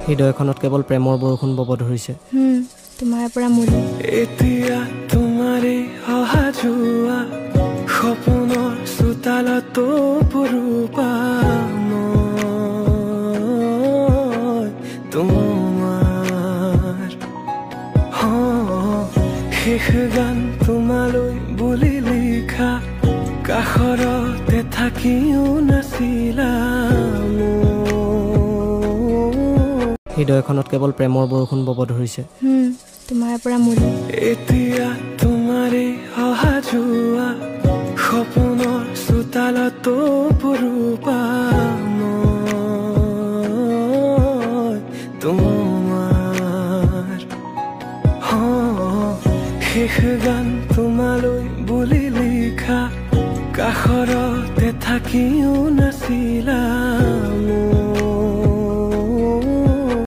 হৃদয়খনত কেৱল প্ৰেমৰ বৰষুণ বব ধৰিছে। তোমাৰ পৰা মোলৈ এতিয়া তোমাৰে অহা যোৱা সপোনৰ চোতালতো পৰুপা মই তোমাৰ শেষ গান তোমালৈ বুলি লিখা কাষৰতে থাকিও নাছিলা হৃদয়খনত কেৱল প্ৰেমৰ বৰষুণ বব ধৰিছে। তোমাৰ পৰা মোলৈ এতিয়া তোমাৰে অহা যোৱা সপোনৰ চোতালতো পৰুপা মই তোমাৰ শেষ গান তোমালৈ বুলি লিখা কাষৰতে থাকিও নাছিলা।